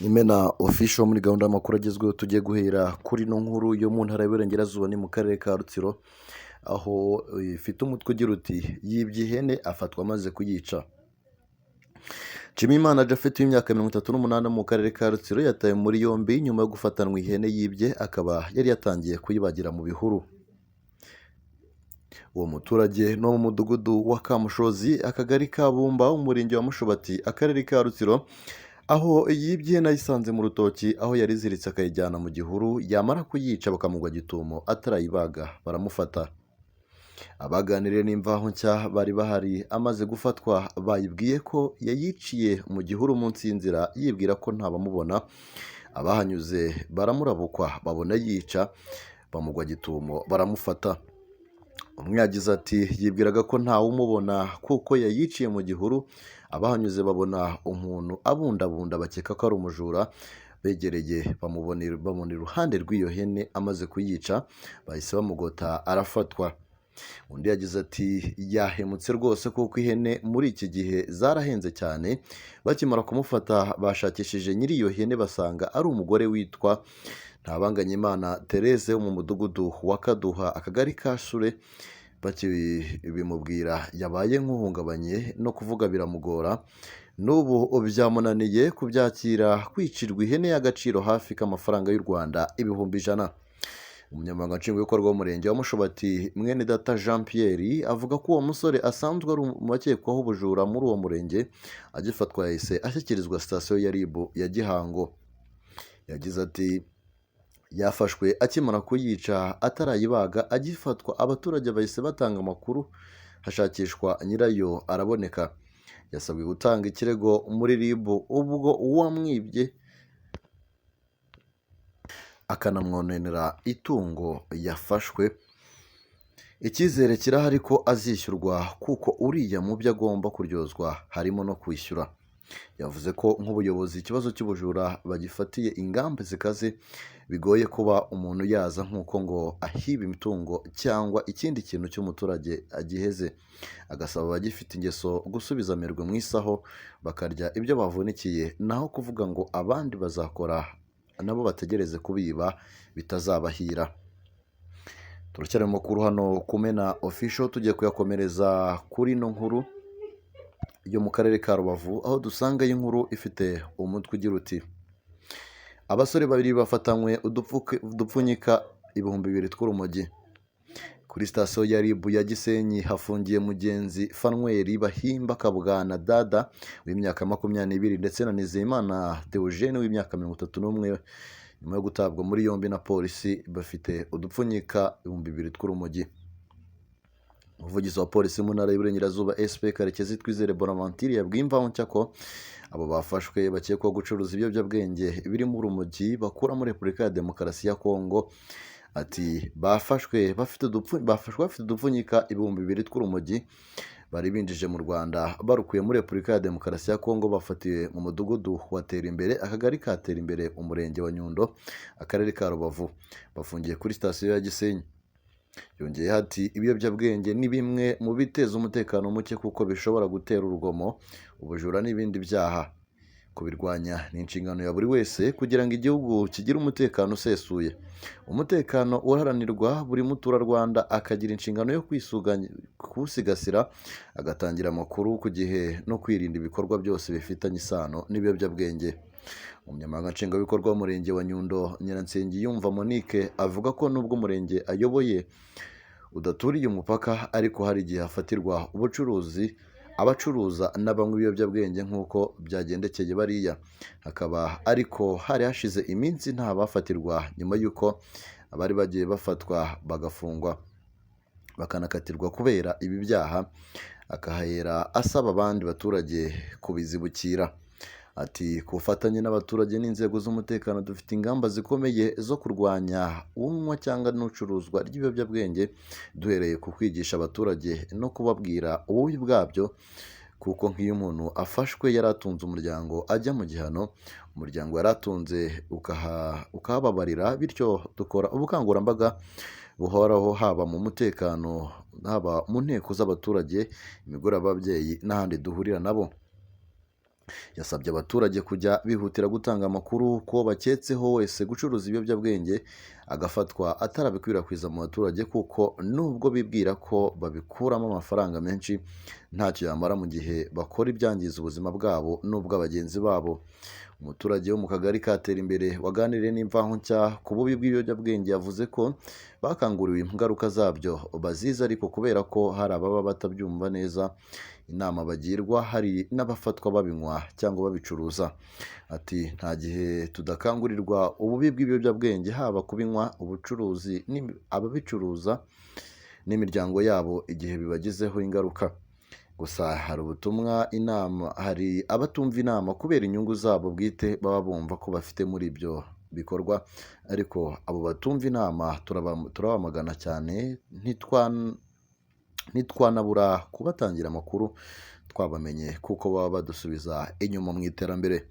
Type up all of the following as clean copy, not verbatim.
Imena official muri gahunda y'amakuru agezweho tugiye guhera kuri ino nkuru yo mu ntara y'Iburengerazuba ni mu karere ka Rutsiro aho ifite umutwe ugira uti yibye ihene afatwa amaze kuyica. Nshimiyimana Japhet w'imyaka 38 mu karere ka Rutsiro yatawe muri yombi nyuma yo gufatanwa ihene yibye akaba yari yatangiye kuyibagira mu bihuru. Uwo muturage no mu mudugudu wa Kamushozi akagari ka Bumba umurenge wa Mushubati akarere ka Rutsiro aho yibye ihene ayisanze mu rutoki aho yari iziritse akayijyana mu gihuru yamara kuyica bakamugwa gitumo atarayibaga baramufata. Abaganiriye n'imvaho nshya bari bahari amaze gufatwa bayibwiye ko yayiciye mu gihuru munsi y'inzira yibwira ko ntabamubona, abahanyuze baramurabukwa babona yica bamugwa gitumo baramufata. Umwe yagize ati yibwiraga ko ntawe umubona kuko yayiciye mu gihuru, abahanyuze babona umuntu abundabunda bakeka ko ari umujura, begereye bamubona iruhande rw'iyo hene amaze kuyica bahise bamugota arafatwa. Undi yagize ati yahemutse rwose kuko ihene muri iki gihe zarahenze cyane, bakimara kumufata bashakishije nyiri iyo hene basanga ari umugore witwa Ntabanganyimana Therese wo mu mudugudu wa Kaduha akagari ka Shure, bakibimubwira yabaye nk'uhungabanye no kuvuga biramugora, n'ubu byamunaniye kubyakira kwicirwa ihene y'agaciro hafi k'amafaranga y'u Rwanda 100,000. Umunyamabanga nshingwabikorwa w'umurenge wa Mushubati Mwenedata Jean Pierre avuga ko uwo musore asanzwe ari mu bakekwaho ubujura muri uwo murenge, agifatwa yahise ashyikirizwa sitasiyo ya RIB ya Gihango. Yagize ati yafashwe akimara kuyica atarayibaga, agifatwa abaturage bahise batanga amakuru hashakishwa nyirayo araboneka. Yasabwe gutanga ikirego muri RIB ubwo uwamwibye akanamwononera itungo yafashwe. Icyizere kirahari ko azishyurwa kuko uriya mu byo agomba kuryozwa harimo no kwishyura. Yavuze ko nk'ubuyobozi ikibazo cy'ubujura bagifatiye ingamba zikaze, bigoye kuba umuntu yaza nk'uko ngo ahiba imitungo cyangwa ikindi kintu cy'umuturage agiheze, agasaba abagifite ingeso gusubiza amerwe mu isaho bakarya ibyo bavunikiye, naho kuvuga ngo abandi bazakora nabo bategereze kubiba bitazabahira. Turacyari mu makuru hano Kumena official tugiye kuyakomereza kuri ino nkuru yo mu karere ka Rubavu aho dusanga inkuru ifite umutwe ugira uti abasore babiri bafatanywe udupfunyika 2,000 tw'urumogi. Kuri sitasiyo ya RIB ya Gisenyi hafungiye mugenzi Fanweri Bahimba Kabwana Dada w'imyaka 22 ndetse na Nizeyimana Theogene w'imyaka 31 nyuma yo gutabwa muri yombi na polisi bafite udupfunyika 2,000 tw'urumogi. Umuvugizi wa polisi mu ntara y'Iburengerazuba SP Karekezi Twizere Bonaventure yabwiye imvaho nshya ko abo bafashwe bakekwaho gucuruza ibiyobyabwenge birimo urumogi bakura muri Repubulika ya Demokarasi ya Kongo. Ati bafashwe bafite udupfunyika 2,000 tw'urumogi bari binjije mu Rwanda barukuye muri Repubulika ya Demokarasi ya Kongo, bafatiwe mu mudugudu wa Terimbere akagari ka Terimbere umurenge wa Nyundo akarere ka Rubavu, bafungiye kuri sitasiyo ya Gisenyi. Yongeyeho ati ibiyobyabwenge ni bimwe mu biteza umutekano muke kuko bishobora gutera urugomo, ubujura n'ibindi byaha. Kubirwanya ni inshingano ya buri wese kugira ngo igihugu kigire umutekano usesuye. Umutekano uharanirwa buri muturarwanda akagira inshingano yo kuwusigasira, agatangira amakuru ku gihe no kwirinda ibikorwa byose bifitanye isano n'ibiyobyabwenge. Umunyamabanga nshingwabikorwa w'umurenge wa Nyundo Nyiransengiyumva Monique avuga ko nubwo umurenge ayoboye udaturiye umupaka ariko hari igihe hafatirwa abacuruza n'abanywa ibiyobyabwenge nk'uko byagendekeye bariya, hakaba ariko hari hashize iminsi nta bafatirwa nyuma y'uko abari bagiye bafatwa bagafungwa bakanakatirwa kubera ibi byaha, akahera asaba abandi baturage kubizibukira. Ati ku bufatanye n'abaturage n'inzego z'umutekano dufite ingamba zikomeye zo kurwanya unywa cyangwa n'ucuruzwa ry'ibiyobyabwenge, duhereye ku kwigisha abaturage no kubabwira ububi bwabyo, kuko nk'iyo umuntu afashwe yari atunze umuryango ajya mu gihano, umuryango yari atunze ukahababarira, bityo dukora ubukangurambaga buhoraho haba mu mutekano, haba mu nteko z'abaturage, imigoroba y'ababyeyi n'ahandi duhurira nabo. Yasabye abaturage kujya bihutira gutanga amakuru ko baketseho wese gucuruza ibiyobyabwenge agafatwa atarabikwirakwiza mu baturage kuko nubwo bibwira ko babikuramo amafaranga menshi ntacyo yamara mu gihe bakora ibyangiza ubuzima bwabo n'ubw'abagenzi babo. Umuturage wo mu kagari ka Terimbere waganiriye n'Imvaho Nshya ku bubi bw'ibiyobyabwenge yavuze ko bakanguriwe ingaruka zabyo bazizi ariko kubera ko hari ababa batabyumva neza inama bagirwa hari n'abafatwa babinywa cyangwa babicuruza. Ati nta gihe tudakangurirwa ububi bw'ibiyobyabwenge haba kubinywa, ubucuruzi, ababicuruza n'imiryango yabo igihe bibagizeho ingaruka. Gusa hari abatumva inama kubera inyungu zabo bwite baba bumva ko bafite muri ibyo bikorwa, ariko abo batumva inama turabamagana cyane ntitwanabura kubatangira amakuru twabamenye kuko baba badusubiza inyuma mu iterambere.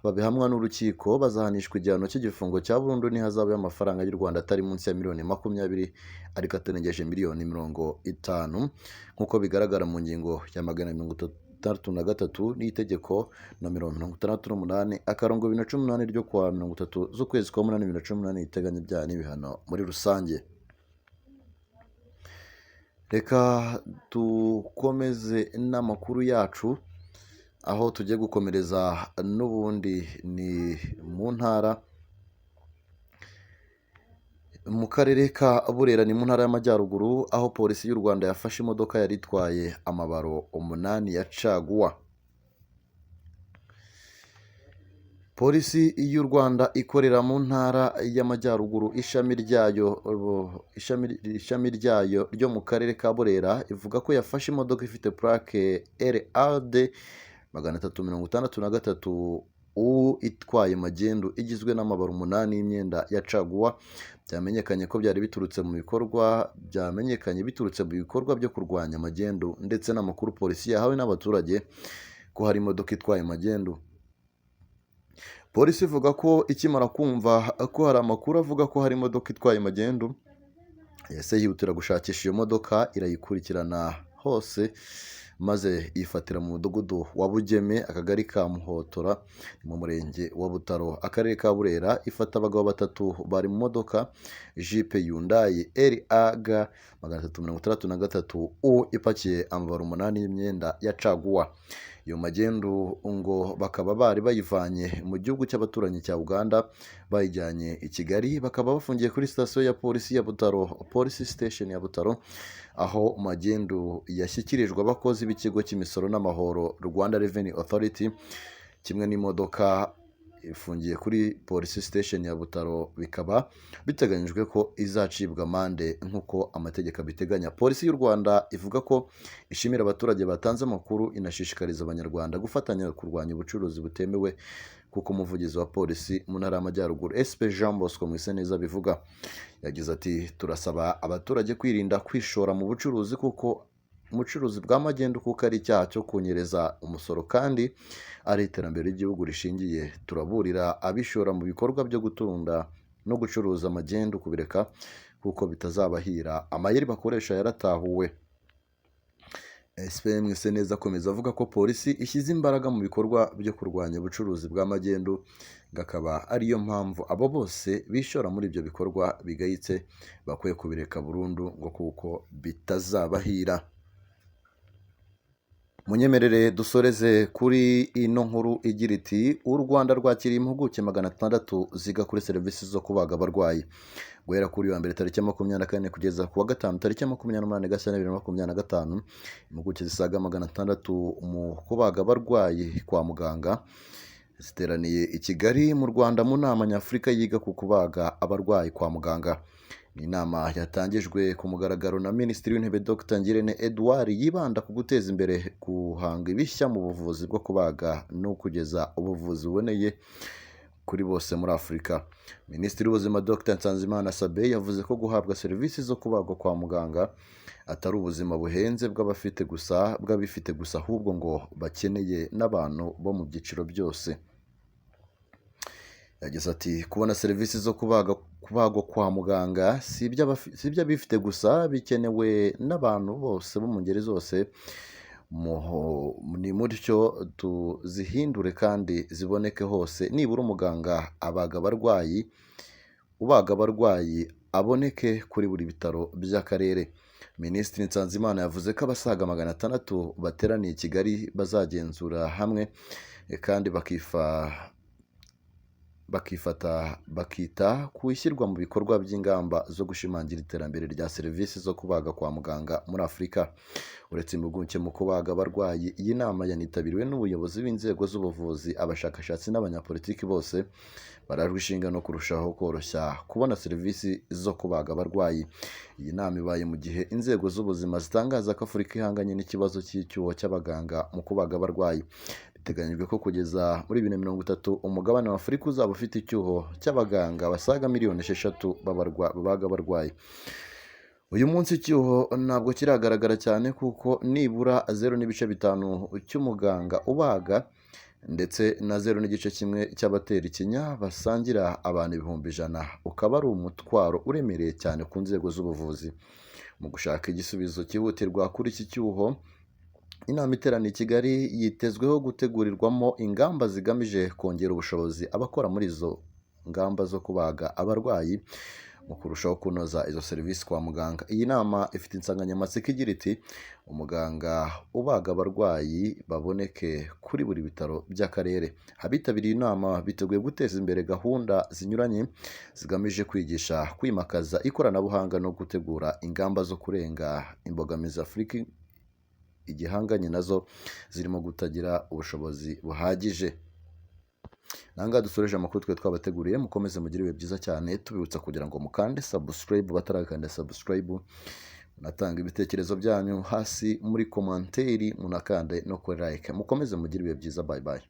Babihamwa n'urukiko bazahanishwa igihano cy'igifungo cya burundu n'ihazabu y'amafaranga y'u Rwanda atari munsi ya miliyoni 20 ariko atarengeje miliyoni 50 nk'uko bigaragara mu ngingo ya 163 n'itegeko nomero 68/2018 ryo kuwa 30 z'ukwezi kwa 8 2018 riteganya ibyaha n'ibihano muri rusange. Reka dukomeze n'amakuru yacu aho tugiye gukomereza n'ubundi ni mu ntara mu karere ka Burera ni mu ntara y'Amajyaruguru aho polisi y'u Rwanda yafashe imodoka yari itwaye amabaro 8 ya caguwa. Polisi y'u Rwanda ikorera mu ntara y'Amajyaruguru ishami ryayo ryo mu karere ka Burera ivuga ko yafashe imodoka ifite plaque LAD 363 itwaye magendu igizwe n'amabaro 8 y'imyenda ya caguwa. Byamenyekanye biturutse mu bikorwa byo kurwanya magendu ndetse n'amakuru polisi yahawe n'abaturage ko hari imodoka itwaye magendu. Polisi ivuga ko ikimara kumva ko hari amakuru avuga ko hari imodoka itwaye magendu yahise yihutira gushakisha iyo modoka irayikurikirana hose maze yifatira mu mudugudu wa Bugeme akagari ka Muhotora mu murenge wa Butaro akarere ka Burera. Ifata abagabo 3 bari mu modoka Jeep Hyundai LAG 363 ipakiye amabaro 8 y'imyenda ya caguwa. Iyo magendu ngo bakaba bari bayivanye mu gihugu cy'abaturanyi cya Uganda bayijyanye i Kigali, bakaba bafungiye kuri sitasiyo ya polisi ya Butaro, Police Station ya Butaro, aho magendu yashyikirijwe abakozi b'ikigo cy'imisoro n'amahoro Rwanda Revenue Authority, kimwe n'imodoka ifungiye kuri Police Station ya Butaro bikaba biteganyijwe ko izacibwa amande nk'uko amategeko abiteganya. Polisi y'u Rwanda ivuga ko ishimira abaturage batanze amakuru, inashishikariza abanyarwanda gufatanya kurwanya ubucuruzi butemewe kuko umuvugizi wa polisi mu ntara y'Amajyaruguru SP Jean Bosco Mwiseneza bivuga. Yagize ati turasaba abaturage kwirinda kwishora mu bucuruzi kuko umucuruzi bw'amagendu kuko ari icyaha cyo kunyereza umusoro kandi ari iterambere ry'igihugu rishingiye. Turaburira abishora mu bikorwa byo gutunda no gucuruza amagendu kubireka kuko bitazabahira, amayeri bakoresha yaratahuwe. SP Mwiseneza akomeza avuga ko polisi ishyize imbaraga mu bikorwa byo kurwanya ubucuruzi bw'amagendu, gakaba ariyo mpamvu abo bose bishora muri ibyo bikorwa bigayitse bakwiye kubireka burundu ngo kuko bitazabahira. Munyemerere dusoreze kuri ino nkuru igira iti u Rwanda rwakiriye impuguke 600 ziga kuri serivisi zo kubaga abarwayi. Guhera kuri wa mbere tariki 24 kugeza ku wa gatanu tariki 28 Gashyantare 2025, impuguke zisaga 600 mu kubaga abarwayi kwa muganga ziteraniye i Kigali mu Rwanda mu nama nyafurika yiga ku kubaga abarwayi kwa muganga. Ni inama yatangijwe ku mugaragaro na Minisitiri w'Intebe Dr Ngirente Edouard yibanda ku guteza imbere guhanga ibishya mu buvuzi bwo kubaga no kugeza ubuvuzi buboneye kuri bose muri Afurika. Minisitiri w'Ubuzima Dr Nsanzimana Sabin yavuze ko guhabwa serivisi zo kubagwa kwa muganga atari ubuzima buhenze bw'abifite gusa ahubwo ngo bakeneye n'abantu bo mu byiciro byose. Yagize ati kubona serivisi zo kubagwa kwa muganga si iby'abifite gusa, bikenewe n'abantu bose bo mu ngeri zose ni mutyo tuzihindure kandi ziboneke hose, nibura umuganga ubaga abarwayi aboneke kuri buri bitaro by'akarere. Minisitiri Nsanzimana yavuze ko abasaga 600 bateraniye i Kigali bazagenzura hamwe kandi bakita ku ishyirwa mu bikorwa by'ingamba zo gushimangira iterambere rya serivisi zo kubaga kwa muganga muri Afurika. Uretse impuguke mu kubaga abarwayi, iyi nama yanitabiriwe n'ubuyobozi b'inzego z'ubuvuzi, abashakashatsi n'abanyapolitiki bose barajwe ishinga no kurushaho koroshya kubona serivisi zo kubaga abarwayi. Iyi nama ibaye mu gihe inzego z'ubuzima zitangaza ko Afurika ihanganye n'ikibazo cy'icyuho cy'abaganga mu kubaga abarwayi. Biteganyijwe ko kugeza muri 2030 umugabane wa Afurika uzaba ufite icyuho cy'abaganga basaga miliyoni 6 babaga abarwayi. Uyu munsi icyuho ntabwo kiragaragara cyane kuko nibura 0.5 cy'umuganga ubaga ndetse na 0.1 cy'abatera ikinya basangira abantu 100,000, ukaba ari umutwaro uremereye cyane ku nzego z'ubuvuzi. Mu gushaka igisubizo cyihutirwa kuri iki cyuho, inama iteraniye i Kigali yitezweho gutegurirwamo ingamba zigamije kongera ubushobozi abakora muri izo ngamba zo kubaga abarwayi mu kurushaho kunoza izo serivisi kwa muganga. Iyi nama ifite insanganyamatsiko igira iti umuganga ubaga abarwayi baboneke kuri buri bitaro by'akarere. Abitabiriye inama biteguye guteza imbere gahunda zinyuranye zigamije kwigisha, kwimakaza ikoranabuhanga no gutegura ingamba zo kurenga imbogamizi Afurika igihanganye nazo, zirimo kutagira ubushobozi buhagije. Nanga dusoreje amakuru twe twabateguriye, mukomeze mugire ibihe byiza cyane, tubibutsa kugira ngo mukande subscribe batarakanda subscribe, munatanga ibitekerezo byanyu hasi muri komanteri, munakande no kuri like. Mukomeze mugire ibihe byiza, bye bye.